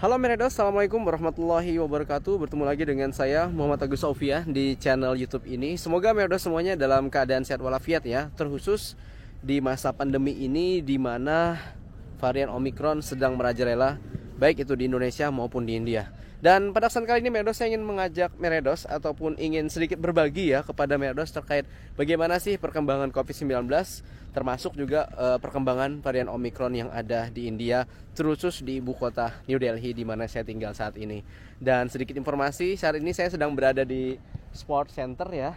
Halo Meredos, Assalamualaikum warahmatullahi wabarakatuh. Bertemu lagi dengan saya Muhammad Agus Sofia di channel YouTube ini. Semoga Meredos semuanya dalam keadaan sehat walafiat ya. Terkhusus di masa pandemi ini di mana varian Omicron sedang merajalela baik itu di Indonesia maupun di India. Dan pada kesempatan kali ini Meredos saya ingin mengajak Meredos ataupun ingin sedikit berbagi ya kepada Meredos terkait bagaimana sih perkembangan COVID-19, termasuk juga perkembangan varian Omicron yang ada di India, terkhusus di ibu kota New Delhi di mana saya tinggal saat ini. Dan sedikit informasi, saat ini saya sedang berada di Sport Center ya,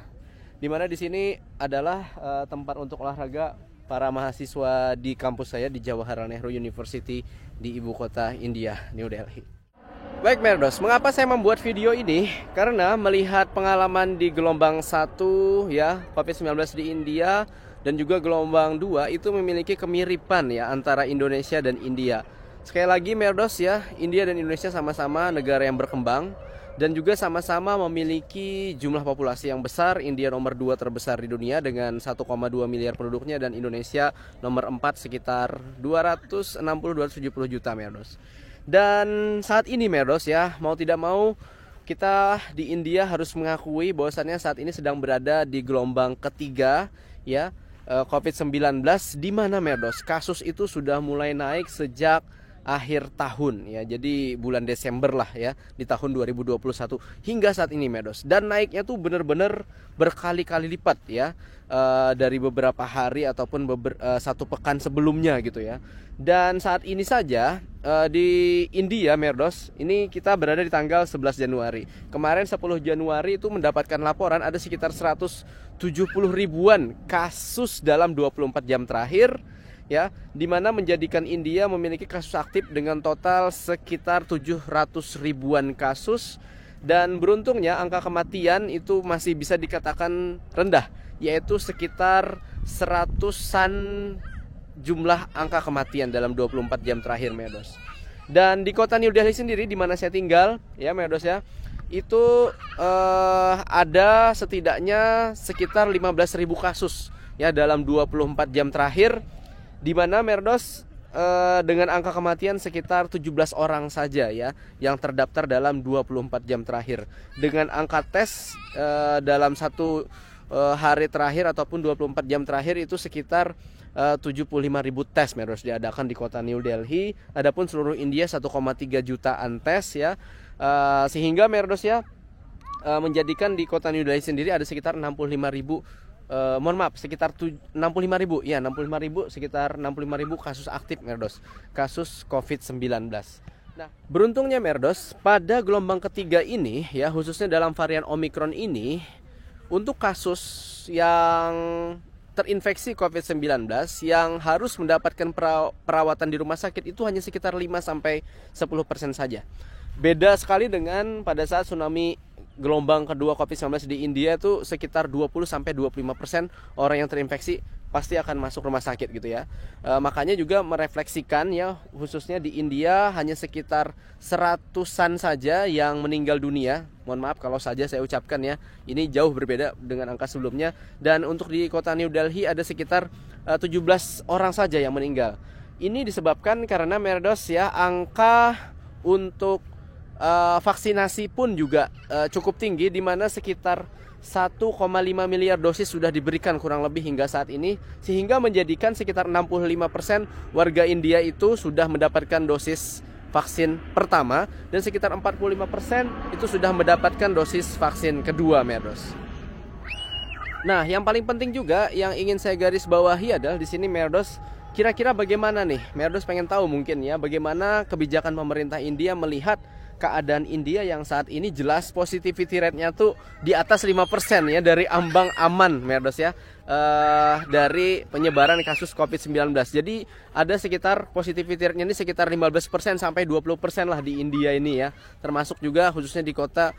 di mana di sini adalah tempat untuk olahraga para mahasiswa di kampus saya di Jawaharlal Nehru University di ibu kota India, New Delhi. Baik Meredos, mengapa saya membuat video ini? Karena melihat pengalaman di gelombang 1 ya COVID-19 di India dan juga gelombang 2 itu memiliki kemiripan ya antara Indonesia dan India. Sekali lagi Meredos ya, India dan Indonesia sama-sama negara yang berkembang dan juga sama-sama memiliki jumlah populasi yang besar. India nomor 2 terbesar di dunia dengan 1,2 miliar penduduknya dan Indonesia nomor 4 sekitar 260-270 juta Meredos. Dan saat ini Meredos ya, mau tidak mau kita di India harus mengakui bahwasannya saat ini sedang berada di gelombang ketiga ya COVID-19, di mana Meredos kasus itu sudah mulai naik sejak akhir tahun ya. Jadi bulan Desember lah ya di tahun 2021 hingga saat ini Meredos. Dan naiknya tuh benar-benar berkali-kali lipat ya dari beberapa hari ataupun satu pekan sebelumnya gitu ya. Dan saat ini saja di India Meredos, ini kita berada di tanggal 11 Januari. Kemarin 10 Januari itu mendapatkan laporan ada sekitar 170 ribuan kasus dalam 24 jam terakhir ya, di mana menjadikan India memiliki kasus aktif dengan total sekitar 700 ribuan kasus. Dan beruntungnya angka kematian itu masih bisa dikatakan rendah, yaitu sekitar 100-an jumlah angka kematian dalam 24 jam terakhir Meredos. Dan di kota New Delhi sendiri di mana saya tinggal ya Meredos ya, itu ada setidaknya sekitar 15.000 kasus ya dalam 24 jam terakhir, di mana Meredos dengan angka kematian sekitar 17 orang saja ya yang terdaftar dalam 24 jam terakhir. Dengan angka tes dalam satu hari terakhir ataupun 24 jam terakhir itu sekitar 75.000 tes Meredos diadakan di kota New Delhi. Adapun seluruh India 1,3 jutaan tes ya, sehingga Meredos ya menjadikan di kota New Delhi sendiri ada sekitar 65.000 sekitar 65.000 kasus aktif Meredos, kasus COVID-19. Nah, beruntungnya Meredos pada gelombang ketiga ini ya, khususnya dalam varian Omicron ini, untuk kasus yang terinfeksi COVID-19 yang harus mendapatkan perawatan di rumah sakit itu hanya sekitar 5-10% saja. Beda sekali dengan pada saat tsunami gelombang kedua COVID-19 di India itu sekitar 20-25% orang yang terinfeksi pasti akan masuk rumah sakit gitu ya. Makanya juga merefleksikan ya, khususnya di India hanya sekitar 100-an saja yang meninggal dunia. Mohon maaf kalau saja saya ucapkan ya, ini jauh berbeda dengan angka sebelumnya. Dan untuk di kota New Delhi ada sekitar 17 orang saja yang meninggal. Ini disebabkan karena Meredos ya, angka untuk vaksinasi pun juga cukup tinggi, di mana sekitar 1,5 miliar dosis sudah diberikan kurang lebih hingga saat ini, sehingga menjadikan sekitar 65% warga India itu sudah mendapatkan dosis vaksin pertama dan sekitar 45% itu sudah mendapatkan dosis vaksin kedua Meredos. Nah, yang paling penting juga yang ingin saya garis bawahi adalah di sini Meredos, kira-kira bagaimana nih? Meredos pengen tahu mungkin ya bagaimana kebijakan pemerintah India melihat keadaan India yang saat ini jelas positivity rate-nya tuh di atas 5% ya, dari ambang aman Meredos ya, dari penyebaran kasus COVID-19. Jadi ada sekitar positivity rate-nya ini sekitar 15% sampai 20% lah di India ini ya, termasuk juga khususnya di kota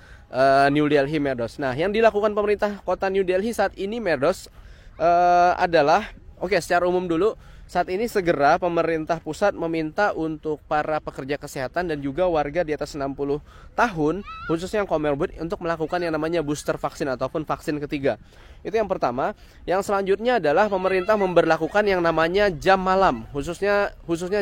New Delhi Meredos. Nah, yang dilakukan pemerintah kota New Delhi saat ini Meredos adalah secara umum dulu saat ini segera pemerintah pusat meminta untuk para pekerja kesehatan dan juga warga di atas 60 tahun, khususnya yang comorbid, untuk melakukan yang namanya booster vaksin ataupun vaksin ketiga. Itu yang pertama. Yang selanjutnya adalah pemerintah memberlakukan yang namanya jam malam, khususnya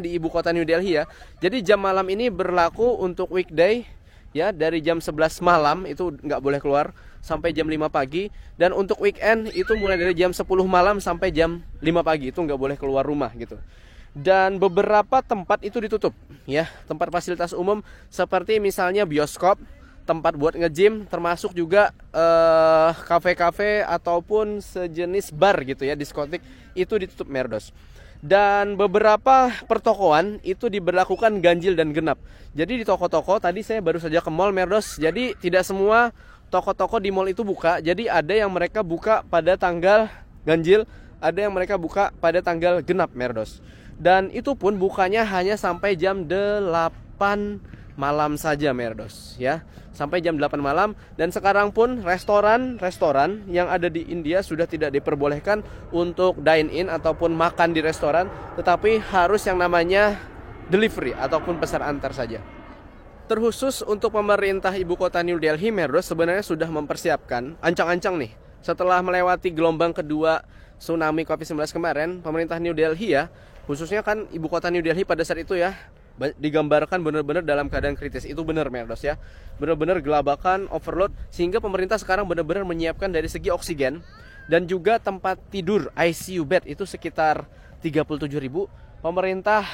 di ibu kota New Delhi ya. Jadi jam malam ini berlaku untuk weekday ya, dari jam 11 malam itu nggak boleh keluar sampai jam 5 pagi, dan untuk weekend itu mulai dari jam 10 malam sampai jam 5 pagi itu nggak boleh keluar rumah gitu. Dan beberapa tempat itu ditutup ya, tempat fasilitas umum seperti misalnya bioskop, tempat buat nge-gym, termasuk juga kafe-kafe ataupun sejenis bar gitu ya, diskotik, itu ditutup Merdos. Dan beberapa pertokoan itu diberlakukan ganjil dan genap. Jadi di toko-toko, tadi saya baru saja ke mall Merdos, jadi tidak semua toko-toko di mall itu buka. Jadi ada yang mereka buka pada tanggal ganjil, ada yang mereka buka pada tanggal genap Merdos. Dan itu pun bukanya hanya sampai jam 8 malam saja Merdos ya, sampai jam 8 malam. Dan sekarang pun restoran yang ada di India sudah tidak diperbolehkan untuk dine in ataupun makan di restoran, tetapi harus yang namanya delivery ataupun pesan antar saja. Terkhusus untuk pemerintah ibu kota New Delhi, Merdos sebenarnya sudah mempersiapkan ancang-ancang nih. Setelah melewati gelombang kedua tsunami COVID-19 kemarin, pemerintah New Delhi ya, khususnya kan ibu kota New Delhi pada saat itu ya, digambarkan benar-benar dalam keadaan kritis. Itu benar Merdos ya, benar-benar gelabakan, overload, sehingga pemerintah sekarang benar-benar menyiapkan dari segi oksigen dan juga tempat tidur ICU bed itu sekitar 37.000. Pemerintah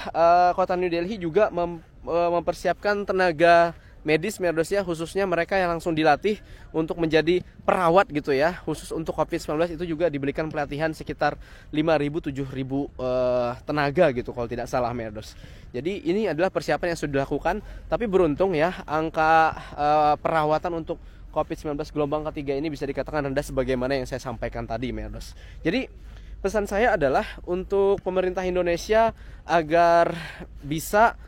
kota New Delhi juga mempersiapkan tenaga medis Merdos ya, khususnya mereka yang langsung dilatih untuk menjadi perawat gitu ya, khusus untuk COVID-19 itu juga diberikan pelatihan sekitar 5.000-7.000 tenaga gitu kalau tidak salah Merdos. Jadi ini adalah persiapan yang sudah dilakukan, tapi beruntung ya angka perawatan untuk COVID-19 gelombang ketiga ini bisa dikatakan rendah sebagaimana yang saya sampaikan tadi Merdos. Jadi pesan saya adalah untuk pemerintah Indonesia agar bisa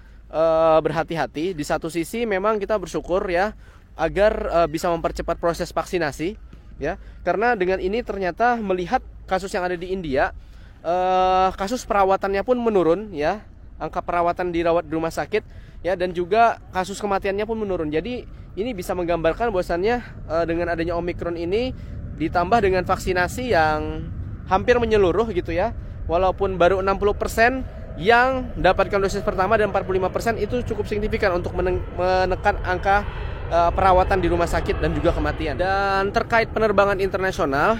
berhati-hati. Di satu sisi memang kita bersyukur ya agar bisa mempercepat proses vaksinasi ya, karena dengan ini ternyata melihat kasus yang ada di India, kasus perawatannya pun menurun ya, angka perawatan dirawat di rumah sakit ya, dan juga kasus kematiannya pun menurun. Jadi ini bisa menggambarkan bahwasannya dengan adanya Omikron ini ditambah dengan vaksinasi yang hampir menyeluruh gitu ya, walaupun baru 60% yang mendapatkan dosis pertama dan 45% itu cukup signifikan untuk menekan angka perawatan di rumah sakit dan juga kematian. Dan terkait penerbangan internasional,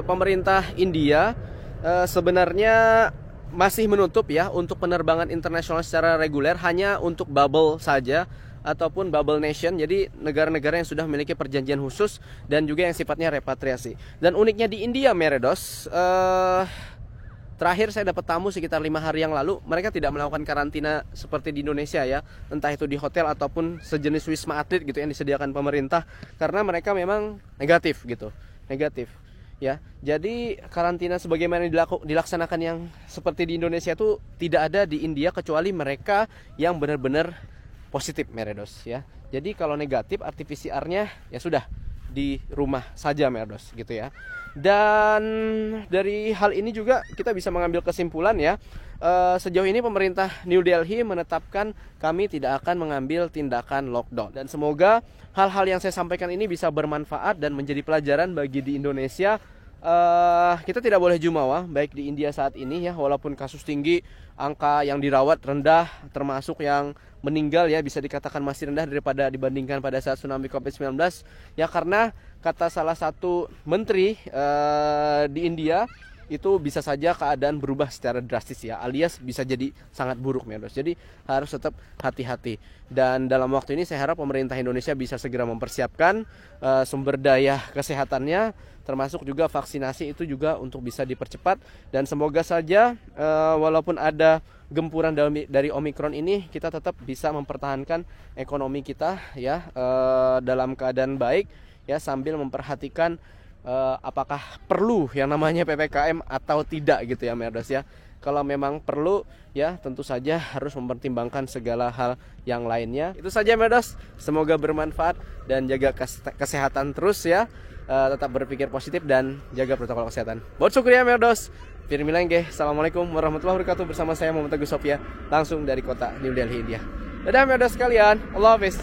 pemerintah India sebenarnya masih menutup ya untuk penerbangan internasional secara reguler, hanya untuk bubble saja ataupun bubble nation. Jadi negara-negara yang sudah memiliki perjanjian khusus dan juga yang sifatnya repatriasi. Dan uniknya di India Merdos, terakhir saya dapat tamu sekitar 5 hari yang lalu, mereka tidak melakukan karantina seperti di Indonesia ya, entah itu di hotel ataupun sejenis wisma atlet gitu yang disediakan pemerintah, karena mereka memang negatif gitu, negatif ya. Jadi karantina sebagaimana dilaksanakan yang seperti di Indonesia itu tidak ada di India, kecuali mereka yang benar-benar positif Merdos ya. Jadi kalau negatif RT PCR-nya ya sudah di rumah saja Merdos gitu ya. Dan dari hal ini juga kita bisa mengambil kesimpulan ya, sejauh ini pemerintah New Delhi menetapkan kami tidak akan mengambil tindakan lockdown. Dan semoga hal-hal yang saya sampaikan ini bisa bermanfaat dan menjadi pelajaran bagi di Indonesia. Kita tidak boleh jumawa baik di India saat ini ya, walaupun kasus tinggi, angka yang dirawat rendah, termasuk yang meninggal ya bisa dikatakan masih rendah daripada dibandingkan pada saat tsunami COVID-19 ya, karena kata salah satu menteri di India itu bisa saja keadaan berubah secara drastis ya, alias bisa jadi sangat buruk Merdos. Jadi harus tetap hati-hati. Dan dalam waktu ini saya harap pemerintah Indonesia bisa segera mempersiapkan sumber daya kesehatannya, termasuk juga vaksinasi itu juga untuk bisa dipercepat. Dan semoga saja walaupun ada gempuran dari Omikron ini, kita tetap bisa mempertahankan ekonomi kita ya dalam keadaan baik ya, sambil memperhatikan apakah perlu yang namanya PPKM atau tidak gitu ya Merdos ya. Kalau memang perlu ya tentu saja harus mempertimbangkan segala hal yang lainnya. Itu saja Merdos, semoga bermanfaat dan jaga kesehatan terus ya, tetap berpikir positif dan jaga protokol kesehatan. Buat syukur ya Merdos. Firmilengge. Assalamualaikum warahmatullahi wabarakatuh. Bersama saya Muhammad Teguh Sofia, langsung dari kota New Delhi, India. Dadah media sekalian. Allah Hafiz.